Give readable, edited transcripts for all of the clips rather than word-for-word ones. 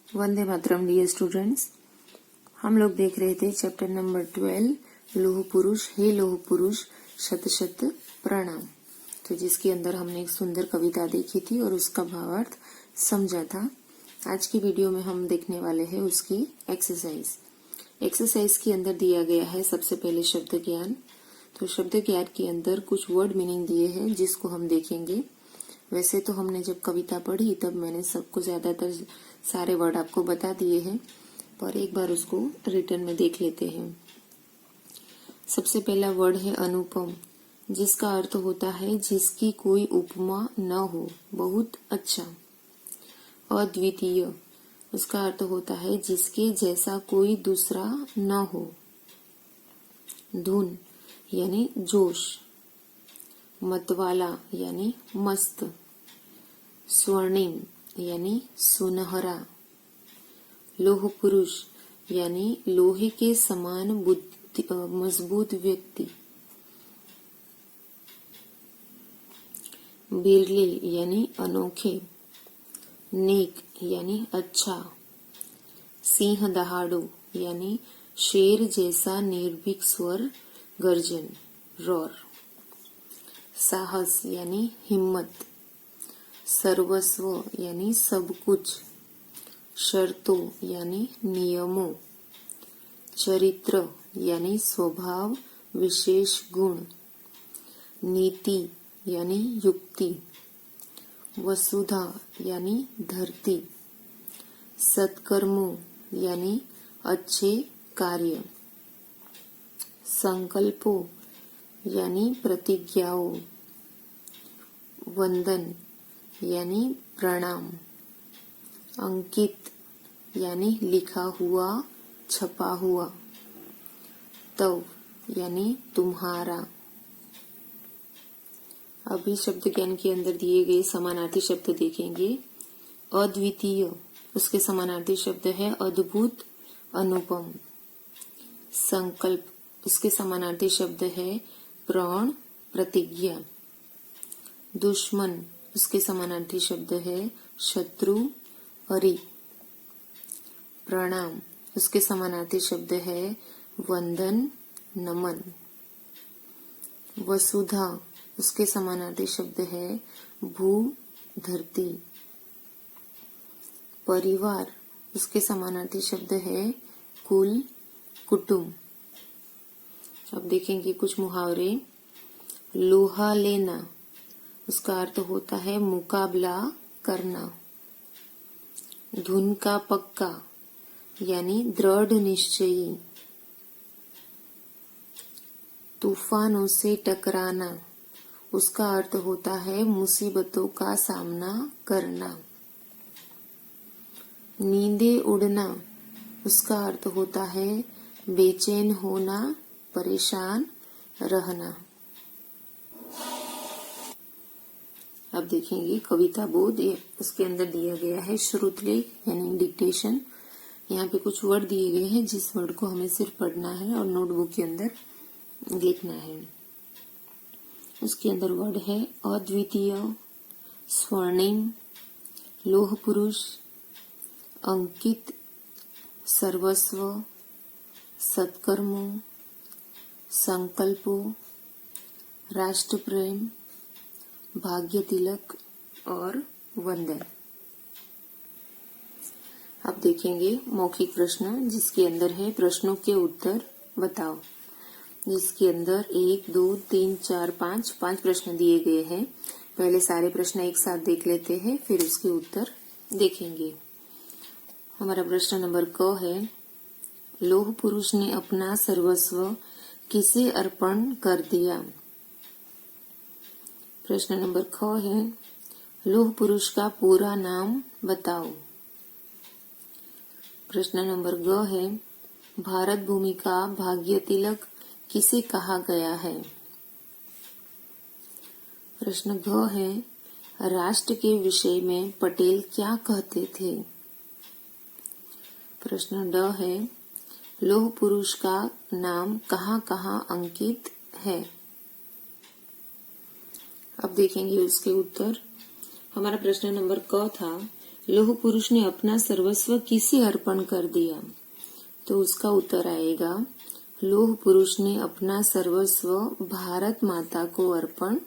Vande Mataram dear students. हम लोग देख रहे थे चैप्टर नंबर 12 लोह पुरुष। हे लोह पुरुष शत शत प्रणाम। तो जिसके अंदर हमने एक सुंदर कविता देखी थी और उसका भावार्थ समझा था। आज की वीडियो में हम देखने वाले हैं उसकी एक्सरसाइज के अंदर दिया गया है सबसे पहले शब्द ज्ञान। तो शब्द ज्ञान के अंदर कुछ वर्ड मीनिंग दिए हैं जिसको हम देखेंगे। वैसे तो हमने जब कविता पढ़ी तब मैंने सबको ज्यादातर सारे वर्ड आपको बता दिए हैं, पर एक बार उसको रिटर्न में देख लेते हैं। सबसे पहला वर्ड है अनुपम, जिसका अर्थ होता है जिसकी कोई उपमा न हो, बहुत अच्छा। अद्वितीय, उसका अर्थ होता है जिसके जैसा कोई दूसरा न हो। धुन यानी जोश। मतवाला यानी मस्त। स्वर्णिम यानी सुनहरा। लोह पुरुष यानी लोहे के समान मजबूत व्यक्ति। बिरले यानी अनोखे। नेक यानी अच्छा। सिंह दहाड़ो यानी शेर जैसा निर्भीक स्वर गर्जन, रोर। साहस यानी हिम्मत। सर्वस्व यानी सब कुछ। शर्तों यानी नियमों। चरित्र यानी स्वभाव विशेष गुण। नीति यानी युक्ति। वसुधा यानी धरती। सत्कर्मों यानी अच्छे कार्य। संकल्पों यानी प्रतिज्ञाओं। वंदन यानी प्रणाम। अंकित यानी लिखा हुआ, छपा हुआ। तव यानी तुम्हारा। अभी शब्द ज्ञान के अंदर दिए गए समानार्थी शब्द देखेंगे। अद्वितीय, उसके समानार्थी शब्द है अद्भुत, अनुपम। संकल्प, उसके समानार्थी शब्द है प्रण, प्रतिज्ञा। दुश्मन, उसके समानार्थी शब्द है शत्रु, हरि। प्रणाम, उसके समानार्थी शब्द है वंदन, नमन। वसुधा, उसके समानार्थी शब्द है भू, धरती। परिवार, उसके समानार्थी शब्द है कुल, कुटुंब। अब देखेंगे कुछ मुहावरे। लोहा लेना, उसका अर्थ होता है मुकाबला करना। धुन का पक्का यानी दृढ़ निश्चयी। तूफानों से टकराना, उसका अर्थ होता है मुसीबतों का सामना करना। नींदे उड़ना, उसका अर्थ होता है बेचैन होना, परेशान रहना। अब देखेंगे कविता बोध। उसके अंदर दिया गया है श्रुतलेख यानी डिक्टेशन। यहाँ पे कुछ वर्ड दिए गए हैं जिस वर्ड को हमें सिर्फ पढ़ना है और नोटबुक के अंदर लिखना है। उसके अंदर वर्ड है अद्वितीय, स्वर्णिम, लोह पुरुष, अंकित, सर्वस्व, सत्कर्मों, संकल्पों, राष्ट्र प्रेम, भाग्य तिलक और वंदन। अब देखेंगे मौखिक प्रश्न जिसके अंदर है प्रश्नों के उत्तर बताओ। जिसके अंदर 1, 2, 3, 4, 5 प्रश्न दिए गए हैं। पहले सारे प्रश्न एक साथ देख लेते हैं, फिर उसके उत्तर देखेंगे। हमारा प्रश्न नंबर क है, लोह पुरुष ने अपना सर्वस्व किसे अर्पण कर दिया। प्रश्न नंबर ख है, लोह पुरुष का पूरा नाम बताओ। प्रश्न नंबर ग है, भारत भूमि का भाग्य तिलक किसे कहा गया है। प्रश्न घ है, राष्ट्र के विषय में पटेल क्या कहते थे। प्रश्न ड है, लोह पुरुष का नाम कहाँ कहाँ अंकित है। अब देखेंगे उसके उत्तर। हमारा प्रश्न नंबर क था, लौह पुरुष ने अपना सर्वस्व किसे अर्पण कर दिया? तो उसका उत्तर आएगा, लौह पुरुष ने अपना सर्वस्व भारत माता को अर्पण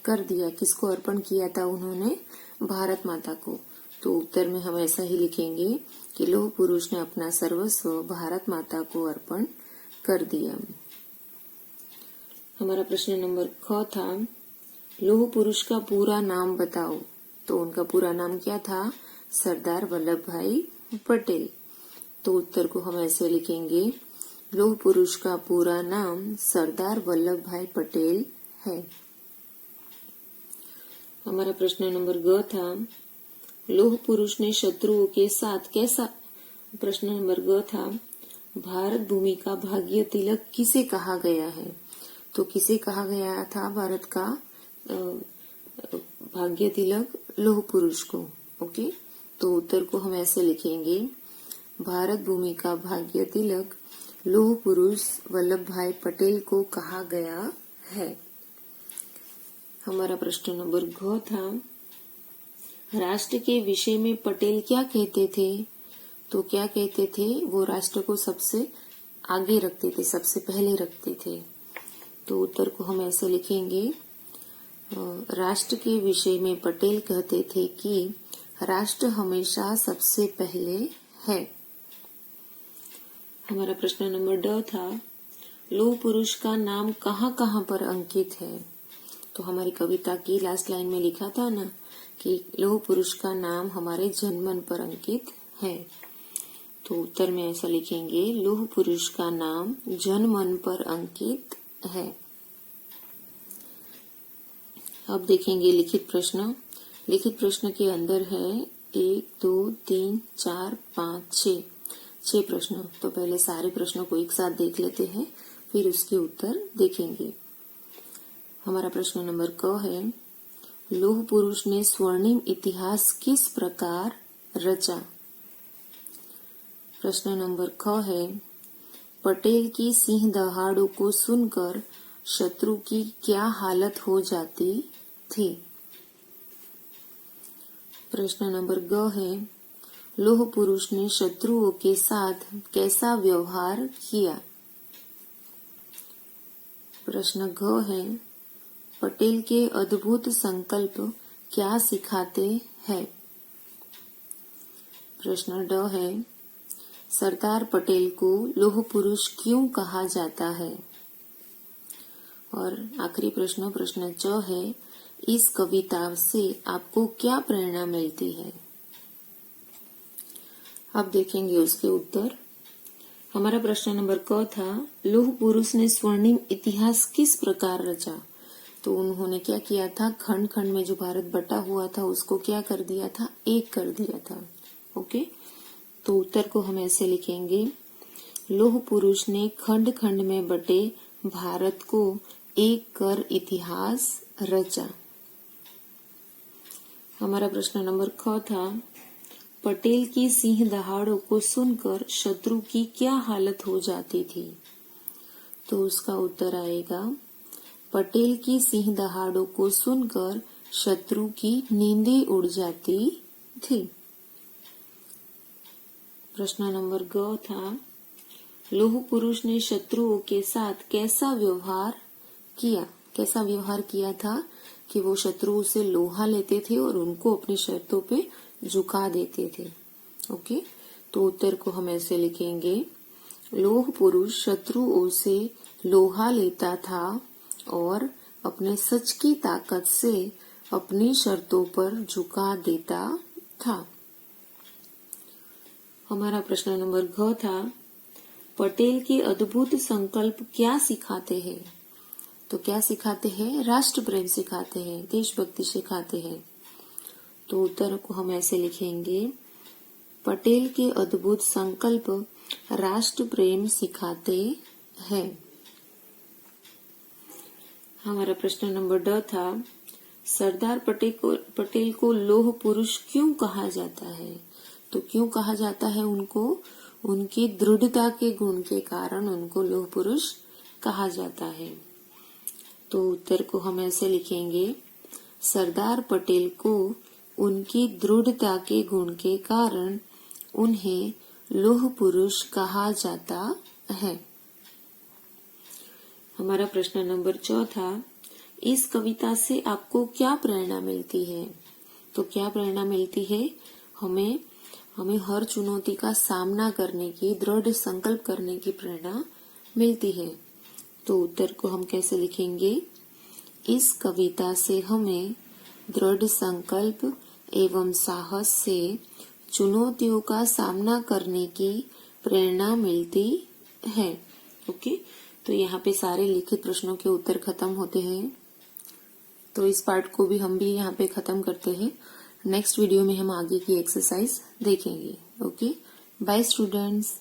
कर दिया। किसको अर्पण किया था उन्होंने? भारत माता को। तो उत्तर में हम ऐसा ही लिखेंगे कि लौह पुरुष ने अपना सर्वस्व भारत माता को अर्पण कर दिया। हमारा प्रश्न नंबर ख था, लौह पुरुष का पूरा नाम बताओ। तो उनका पूरा नाम क्या था? सरदार वल्लभ भाई पटेल। तो उत्तर को हम ऐसे लिखेंगे, लौह पुरुष का पूरा नाम सरदार वल्लभ भाई पटेल है। हमारा प्रश्न नंबर ग था, लौह पुरुष ने शत्रुओं के साथ कैसा। प्रश्न नंबर ग था, भारत भूमि का भाग्य तिलक किसे कहा गया है? तो किसे कहा गया था भारत का भाग्य तिलक? लौह पुरुष को। ओके, तो उत्तर को हम ऐसे लिखेंगे, भारत भूमि का भाग्य तिलक लौह पुरुष वल्लभ भाई पटेल को कहा गया है। हमारा प्रश्न नंबर घ था, राष्ट्र के विषय में पटेल क्या कहते थे? तो क्या कहते थे? वो राष्ट्र को सबसे आगे रखते थे, सबसे पहले रखते थे। तो उत्तर को हम ऐसे लिखेंगे, राष्ट्र के विषय में पटेल कहते थे कि राष्ट्र हमेशा सबसे पहले है। हमारा प्रश्न नंबर ड था, लौह पुरुष का नाम कहाँ कहाँ पर अंकित है? तो हमारी कविता की लास्ट लाइन में लिखा था ना कि लौह पुरुष का नाम हमारे जनमन पर अंकित है। तो उत्तर में ऐसा लिखेंगे, लौह पुरुष का नाम जनमन पर अंकित है। अब देखेंगे लिखित प्रश्न। लिखित प्रश्न के अंदर है 1, 2, 3, 4, 5, 6 प्रश्न। तो पहले सारे प्रश्नों को एक साथ देख लेते हैं, फिर उसके उत्तर देखेंगे। हमारा प्रश्न नंबर क है, लौह पुरुष ने स्वर्णिम इतिहास किस प्रकार रचा? प्रश्न नंबर ख है, पटेल की सिंह दहाड़ों को सुनकर शत्रु की क्या हालत हो जाती थी? प्रश्न नंबर ग है, लौह पुरुष ने शत्रुओं के साथ कैसा व्यवहार किया? प्रश्न घ है, पटेल के अद्भुत संकल्प क्या सिखाते हैं? प्रश्न ड है, सरदार पटेल को लौह पुरुष क्यों कहा जाता है? और आखिरी प्रश्न, प्रश्न च है, इस कविता से आपको क्या प्रेरणा मिलती है? अब देखेंगे उसके उत्तर। हमारा प्रश्न नंबर क था, लौह पुरुष ने स्वर्णिम इतिहास किस प्रकार रचा? तो उन्होंने क्या किया था? खंड खंड में जो भारत बटा हुआ था उसको क्या कर दिया था? एक कर दिया था। ओके, तो उत्तर को हम ऐसे लिखेंगे, लौह पुरुष ने खंड खंड में बटे भारत को एक कर इतिहास रचा। हमारा प्रश्न नंबर ख था, पटेल की सिंह दहाड़ों को सुनकर शत्रु की क्या हालत हो जाती थी? तो उसका उत्तर आएगा, पटेल की सिंह दहाड़ों को सुनकर शत्रु की नींदें उड़ जाती थी। प्रश्न नंबर ग था, लौह पुरुष ने शत्रुओं के साथ कैसा व्यवहार किया? कैसा व्यवहार किया था कि वो शत्रुओं से लोहा लेते थे और उनको अपनी शर्तों पे झुका देते थे। ओके, तो उत्तर को हम ऐसे लिखेंगे, लौह पुरुष शत्रुओं से लोहा लेता था और अपने सच की ताकत से अपनी शर्तों पर झुका देता था। हमारा प्रश्न नंबर घ था, पटेल के अद्भुत संकल्प क्या सिखाते हैं? तो क्या सिखाते हैं? राष्ट्र प्रेम सिखाते हैं, देशभक्ति सिखाते हैं। तो उत्तर को हम ऐसे लिखेंगे, पटेल के अद्भुत संकल्प राष्ट्र प्रेम सिखाते हैं। हमारा प्रश्न नंबर ड था, सरदार पटेल को लौह पुरुष क्यों कहा जाता है? तो क्यों कहा जाता है उनको? उनकी दृढ़ता के गुण के कारण उनको लौह पुरुष कहा जाता है। तो उत्तर को हम ऐसे लिखेंगे, सरदार पटेल को उनकी दृढ़ता के गुण के कारण उन्हें लौह पुरुष कहा जाता है। हमारा प्रश्न नंबर 4, इस कविता से आपको क्या प्रेरणा मिलती है? तो क्या प्रेरणा मिलती है? हमें हर चुनौती का सामना करने की, दृढ़ संकल्प करने की प्रेरणा मिलती है। तो उत्तर को हम कैसे लिखेंगे? इस कविता से हमें दृढ़ संकल्प एवं साहस से चुनौतियों का सामना करने की प्रेरणा मिलती है। ओके, तो यहाँ पे सारे लिखित प्रश्नों के उत्तर खत्म होते हैं। तो इस पार्ट को भी हम यहाँ पे खत्म करते हैं। नेक्स्ट वीडियो में हम आगे की एक्सरसाइज देखेंगे। Okay, bye students.